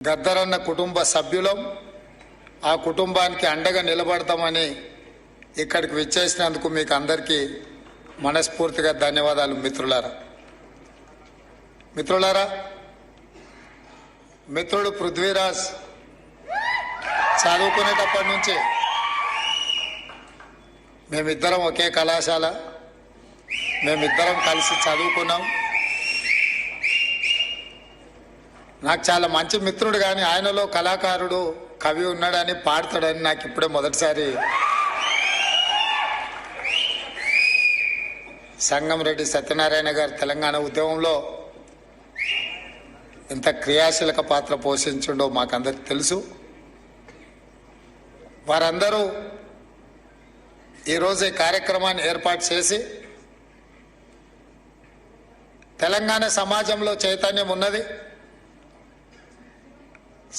గద్దరన్న కుటుంబ సభ్యులం ఆ కుటుంబానికి అండగా నిలబడతామని ఇక్కడికి విచ్చేసినందుకు మీకు అందరికీ మనస్ఫూర్తిగా ధన్యవాదాలు. మిత్రులారా మిత్రుడు పృథ్వీరాజ్ చదువుకునేటప్పటి నుంచి మేమిద్దరం ఒకే కళాశాల, మేమిద్దరం కలిసి చదువుకున్నాం. నాకు చాలా మంచి మిత్రుడు, కానీ ఆయనలో కళాకారుడు కవి ఉన్నాడని పాడతాడని నాకు ఇప్పుడే మొదటిసారి సంగంరెడ్డి సత్యనారాయణ గారు తెలంగాణ ఉద్యమంలో ఎంత క్రియాశీలక పాత్ర పోషించిండో మాకందరికి తెలుసు. వారందరూ ఈరోజు ఈ కార్యక్రమాన్ని ఏర్పాటు చేసి తెలంగాణ సమాజంలో చైతన్యం ఉన్నది,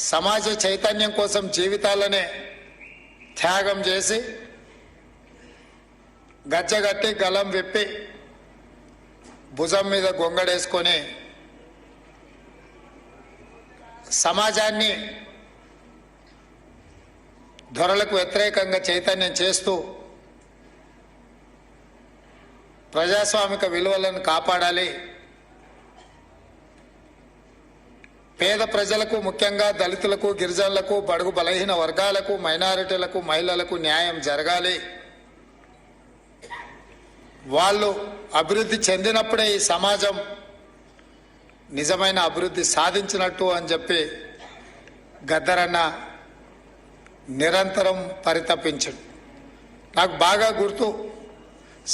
సమాజ చైతన్యం కోసం జీవితాలనే త్యాగం చేసి గజ్జగట్టి గలం విప్పి భుజం మీద గొంగడేసుకొని సమాజాన్ని దొరలకు వ్యతిరేకంగా చైతన్యం చేస్తూ ప్రజాస్వామిక విలువలను కాపాడాలి, పేద ప్రజలకు ముఖ్యంగా దళితులకు, గిరిజనులకు, బడుగు బలహీన వర్గాలకు, మైనారిటీలకు, మహిళలకు న్యాయం జరగాలి, వాళ్ళు అభివృద్ధి చెందినప్పుడే ఈ సమాజం నిజమైన అభివృద్ధి సాధించినట్టు అని చెప్పి గద్దరన్న నిరంతరం పరితపించాడు. నాకు బాగా గుర్తు,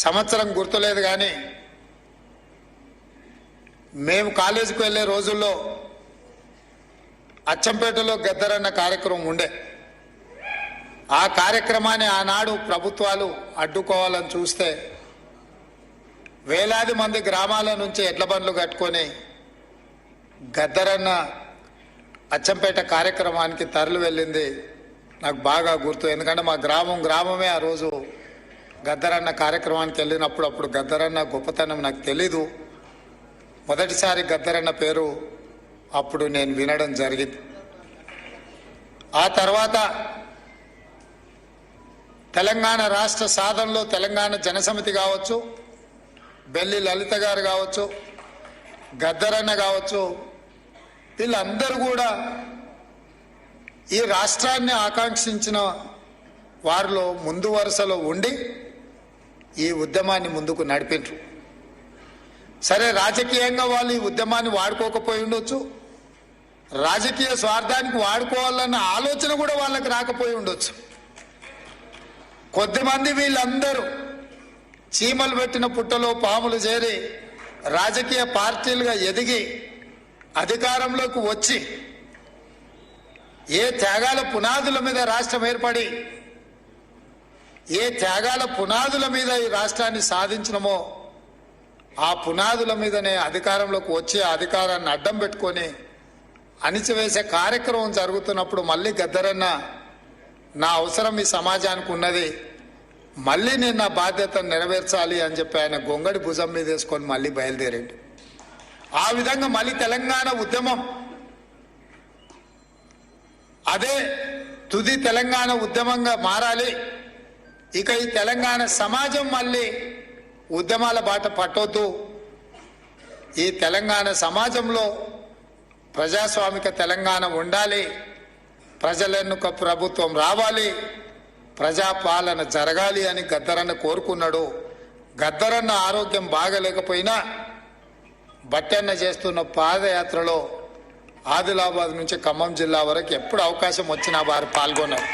సంవత్సరం గుర్తులేదు, కానీ మేము కాలేజీకి వెళ్ళే రోజుల్లో అచ్చంపేటలో గద్దరన్న కార్యక్రమం ఉండే. ఆ కార్యక్రమాన్ని ఆనాడు ప్రభుత్వాలు అడ్డుకోవాలని చూస్తే వేలాది మంది గ్రామాల నుంచి ఎడ్ల బండ్లు కట్టుకొని గద్దరన్న అచ్చంపేట కార్యక్రమానికి తరలి వెళ్ళింది నాకు బాగా గుర్తు. ఎందుకంటే మా గ్రామమే ఆ రోజు గద్దరన్న కార్యక్రమానికి వెళ్ళినప్పుడు అప్పుడు గద్దరన్న గొప్పతనం నాకు తెలీదు. మొదటిసారి గద్దరన్న పేరు అప్పుడు నేను వినడం జరిగింది. ఆ తర్వాత తెలంగాణ రాష్ట్ర సాధనలో తెలంగాణ జనసమితి కావచ్చు, బెల్లి లలిత గారు కావచ్చు, గద్దరన్న కావచ్చు, వీళ్ళందరూ కూడా ఈ రాష్ట్రాన్ని ఆకాంక్షించిన వారిలో ముందు వరుసలో ఉండి ఈ ఉద్యమాన్ని ముందుకు నడిపించు. సరే, రాజకీయంగా వాళ్ళు ఈ ఉద్యమాన్ని వాడుకోకపోయి ఉండొచ్చు, రాజకీయ స్వార్థానికి వాడుకోవాలన్న ఆలోచన కూడా వాళ్ళకి రాకపోయి ఉండొచ్చు. కొద్దిమంది వీళ్ళందరూ చీమలు పెట్టిన పుట్టలో పాములు చేరి రాజకీయ పార్టీలుగా ఎదిగి అధికారంలోకి వచ్చి ఏ త్యాగాల పునాదుల మీద రాష్ట్రం ఏర్పడి ఏ త్యాగాల పునాదుల మీద ఈ రాష్ట్రాన్ని సాధించినమో ఆ పునాదుల మీదనే అధికారంలోకి వచ్చి ఆ అధికారాన్ని అడ్డం పెట్టుకొని అణిచివేసే కార్యక్రమం జరుగుతున్నప్పుడు మళ్ళీ గద్దరన్న నా అవసరం ఈ సమాజానికి ఉన్నది, మళ్ళీ నేను నా బాధ్యతను నెరవేర్చాలి అని చెప్పి ఆయన గొంగడి భుజం మీద వేసుకొని మళ్ళీ బయలుదేరాడు. ఆ విధంగా మళ్ళీ తెలంగాణ ఉద్యమం అదే తుది తెలంగాణ ఉద్యమంగా మారాలి. ఇక ఈ తెలంగాణ సమాజం మళ్ళీ ఉద్యమాల బాట పట్టొద్దు, ఈ తెలంగాణ సమాజంలో ప్రజాస్వామిక తెలంగాణ ఉండాలి, ప్రజలెన్నుక ప్రభుత్వం రావాలి, ప్రజాపాలన జరగాలి అని గద్దరన్న కోరుకున్నాడు. గద్దరన్న ఆరోగ్యం బాగలేకపోయినా బట్టన్న చేస్తున్న పాదయాత్రలో ఆదిలాబాద్ నుంచి ఖమ్మం జిల్లా వరకు ఎప్పుడు అవకాశం వచ్చినా వారు పాల్గొన్నారు.